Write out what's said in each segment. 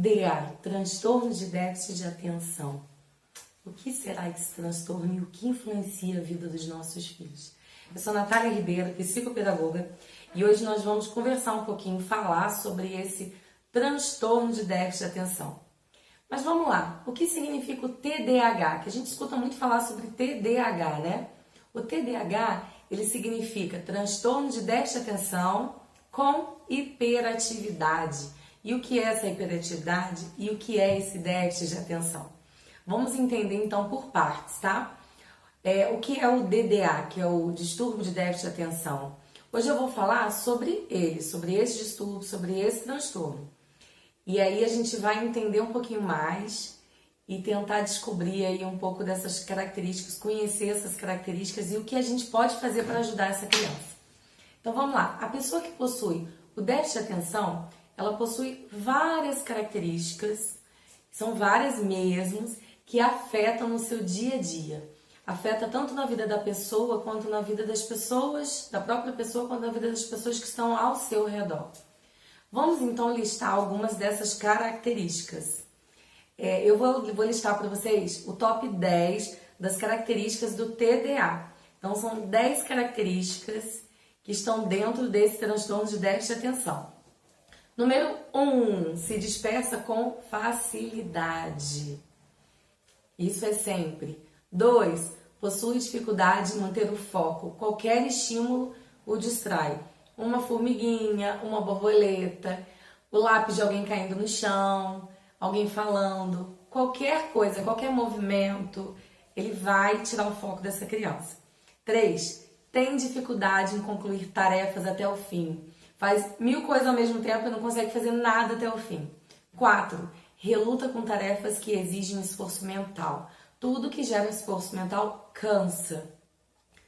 TDA, transtorno de déficit de atenção. O que será esse transtorno e o que influencia a vida dos nossos filhos? Eu sou Natália Ribeiro, psicopedagoga, e hoje nós vamos conversar um pouquinho, falar sobre esse transtorno de déficit de atenção. Mas vamos lá, o que significa o TDAH? Que a gente escuta muito falar sobre TDAH, né? O TDAH, ele significa transtorno de déficit de atenção com hiperatividade. E o que é essa hiperatividade e o que é esse déficit de atenção? Vamos entender então por partes, tá? O que é o DDA, que é o distúrbio de déficit de atenção? Hoje eu vou falar sobre ele, sobre esse distúrbio, sobre esse transtorno. E aí a gente vai entender um pouquinho mais e tentar descobrir aí um pouco dessas características, conhecer essas características e o que a gente pode fazer para ajudar essa criança. Então vamos lá, a pessoa que possui o déficit de atenção, ela possui várias características, são várias mesmo, que afetam no seu dia a dia. Afeta tanto na vida da pessoa, quanto na vida das pessoas, da própria pessoa, quanto na vida das pessoas que estão ao seu redor. Vamos então listar algumas dessas características. Eu vou listar para vocês o top 10 das características do TDA. Então são 10 características que estão dentro desse transtorno de déficit de atenção. Número 1, se dispersa com facilidade. Isso é sempre. 2, possui dificuldade em manter o foco. Qualquer estímulo o distrai. Uma formiguinha, uma borboleta, o lápis de alguém caindo no chão, alguém falando, qualquer coisa, qualquer movimento, ele vai tirar o foco dessa criança. 3, tem dificuldade em concluir tarefas até o fim. Faz 1000 coisas ao mesmo tempo e não consegue fazer nada até o fim. 4, reluta com tarefas que exigem esforço mental. Tudo que gera esforço mental cansa.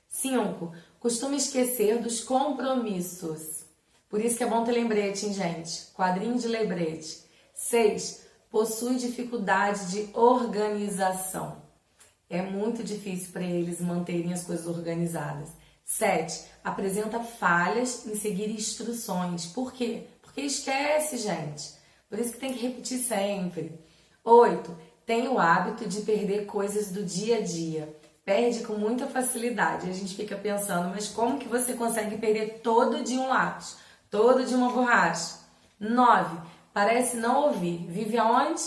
5, costuma esquecer dos compromissos. Por isso que é bom ter lembrete, hein, gente? Quadrinho de lembrete. 6, possui dificuldade de organização. É muito difícil para eles manterem as coisas organizadas. 7, apresenta falhas em seguir instruções. Por quê? Porque esquece, gente. Por isso que tem que repetir sempre. 8, tem o hábito de perder coisas do dia a dia. Perde com muita facilidade. A gente fica pensando, mas como que você consegue perder todo dia um lápis? Todo dia uma borracha? 9, parece não ouvir. Vive aonde?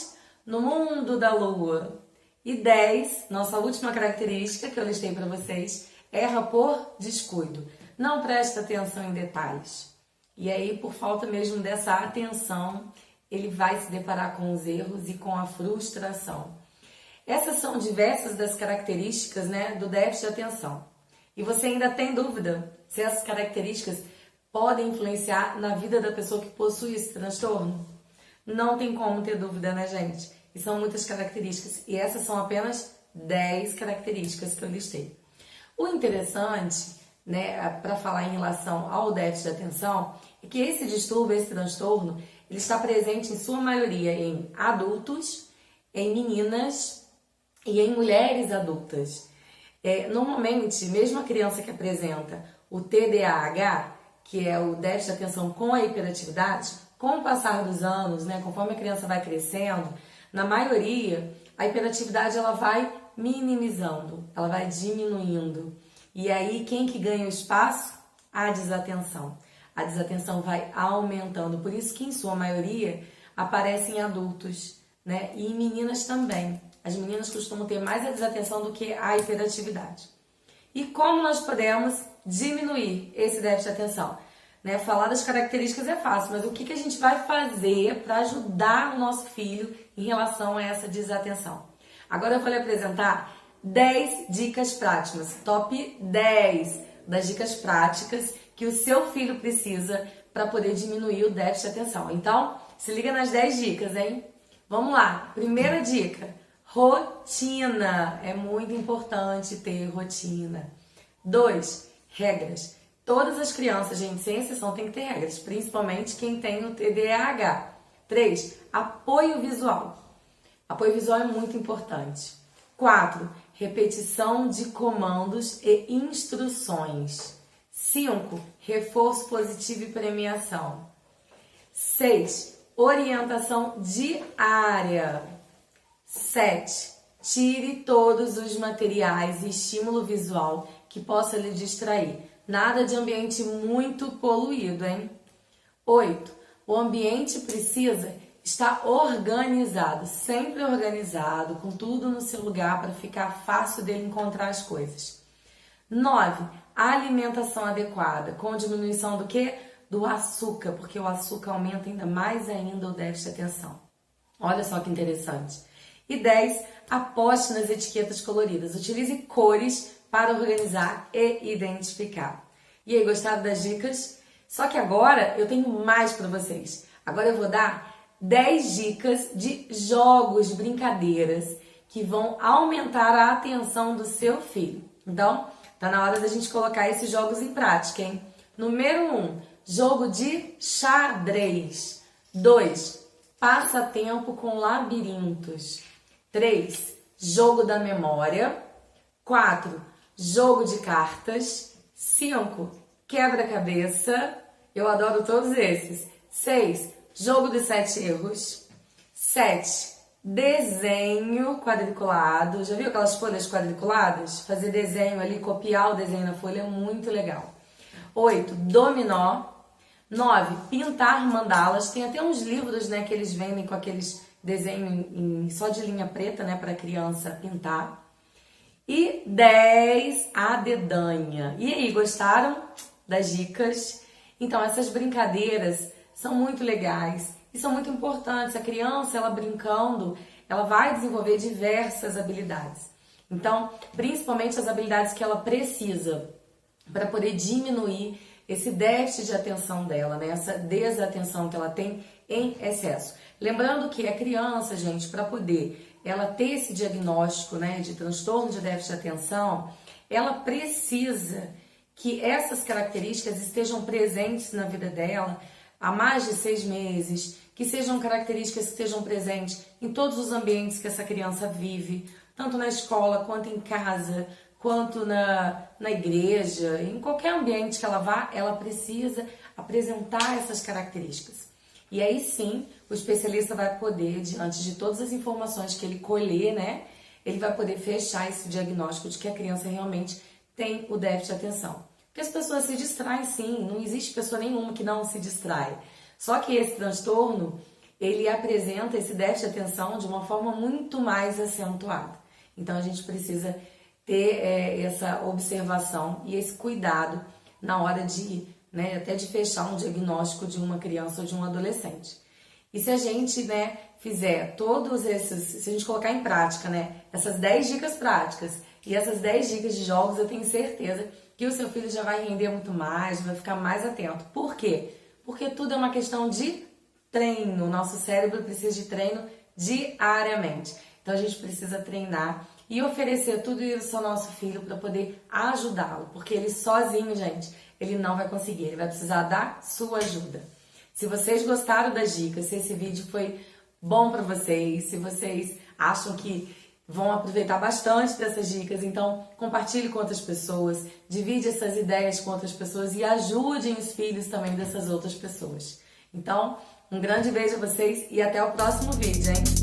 No mundo da lua. E 10, nossa última característica que eu listei para vocês, erra por descuido. Não presta atenção em detalhes. E aí, por falta mesmo dessa atenção, ele vai se deparar com os erros e com a frustração. Essas são diversas das características, né, do déficit de atenção. E você ainda tem dúvida se essas características podem influenciar na vida da pessoa que possui esse transtorno? Não tem como ter dúvida, né, gente? E são muitas características. E essas são apenas 10 características que eu listei. O interessante, né, para falar em relação ao déficit de atenção, é que esse distúrbio, esse transtorno, ele está presente em sua maioria em adultos, em meninas e em mulheres adultas. Normalmente, mesmo a criança que apresenta o TDAH, que é o déficit de atenção com a hiperatividade, com o passar dos anos, né, conforme a criança vai crescendo, na maioria, a hiperatividade ela vai minimizando, ela vai diminuindo. E aí, quem que ganha o espaço? A desatenção. A desatenção vai aumentando. Por isso que, em sua maioria, aparecem adultos, né? E em meninas também. As meninas costumam ter mais a desatenção do que a hiperatividade. E como nós podemos diminuir esse déficit de atenção? Né? Falar das características é fácil, mas o que a gente vai fazer para ajudar o nosso filho em relação a essa desatenção? Agora eu vou lhe apresentar 10 dicas práticas, top 10 das dicas práticas que o seu filho precisa para poder diminuir o déficit de atenção. Então, se liga nas 10 dicas, hein? Vamos lá. Primeira dica, rotina. É muito importante ter rotina. 2, regras. Todas as crianças, gente, sem exceção, tem que ter regras, principalmente quem tem o TDAH. 3, apoio visual. Apoio visual é muito importante. 4, repetição de comandos e instruções. 5, reforço positivo e premiação. 6, orientação diária. 7. Tire todos os materiais e estímulo visual que possa lhe distrair. Nada de ambiente muito poluído, hein? 8. O ambiente precisa estar organizado, sempre organizado, com tudo no seu lugar para ficar fácil dele encontrar as coisas. 9. Alimentação adequada, com diminuição do quê? Do açúcar, porque o açúcar aumenta ainda mais ainda o déficit de atenção. Olha só que interessante. E 10. Aposte nas etiquetas coloridas. Utilize cores para organizar e identificar. E aí, gostaram das dicas? Só que agora eu tenho mais para vocês. Agora eu vou dar 10 dicas de jogos, brincadeiras que vão aumentar a atenção do seu filho. Então, tá na hora da gente colocar esses jogos em prática, hein? Número 1, jogo de xadrez. 2, passatempo com labirintos. 3, jogo da memória. 4, jogo de cartas. 5, quebra-cabeça. Eu adoro todos esses. 6, jogo de 7 erros. 7, desenho quadriculado. Já viu aquelas folhas quadriculadas? Fazer desenho ali, copiar o desenho na folha é muito legal. 8, dominó. 9, pintar mandalas. Tem até uns livros, né, que eles vendem com aqueles desenhos só de linha preta, né, para criança pintar. E 10, a dedanha. E aí, gostaram das dicas? Então, essas brincadeiras são muito legais e são muito importantes. A criança, ela brincando, ela vai desenvolver diversas habilidades. Então, principalmente as habilidades que ela precisa para poder diminuir esse déficit de atenção dela, né? Essa desatenção que ela tem em excesso. Lembrando que a criança, gente, para poder ela ter esse diagnóstico, né, de transtorno de déficit de atenção, ela precisa que essas características estejam presentes na vida dela há mais de 6 meses, que sejam características que estejam presentes em todos os ambientes que essa criança vive, tanto na escola, quanto em casa, quanto na igreja, em qualquer ambiente que ela vá, ela precisa apresentar essas características. E aí sim, o especialista vai poder, diante de todas as informações que ele colher, né, ele vai poder fechar esse diagnóstico de que a criança realmente tem o déficit de atenção. Porque as pessoas se distraem sim, não existe pessoa nenhuma que não se distrai. Só que esse transtorno, ele apresenta esse déficit de atenção de uma forma muito mais acentuada. Então a gente precisa ter essa observação e esse cuidado na hora de, né, até de fechar um diagnóstico de uma criança ou de um adolescente. E se a gente, né, fizer todos esses, se a gente colocar em prática, né, essas 10 dicas práticas e essas 10 dicas de jogos, eu tenho certeza que o seu filho já vai render muito mais, vai ficar mais atento. Por quê? Porque tudo é uma questão de treino. O nosso cérebro precisa de treino diariamente. Então a gente precisa treinar e oferecer tudo isso ao nosso filho para poder ajudá-lo. Porque ele sozinho, gente, ele não vai conseguir. Ele vai precisar da sua ajuda. Se vocês gostaram das dicas, se esse vídeo foi bom para vocês, se vocês acham que vão aproveitar bastante dessas dicas, então compartilhe com outras pessoas, divide essas ideias com outras pessoas e ajudem os filhos também dessas outras pessoas. Então, um grande beijo a vocês e até o próximo vídeo, hein?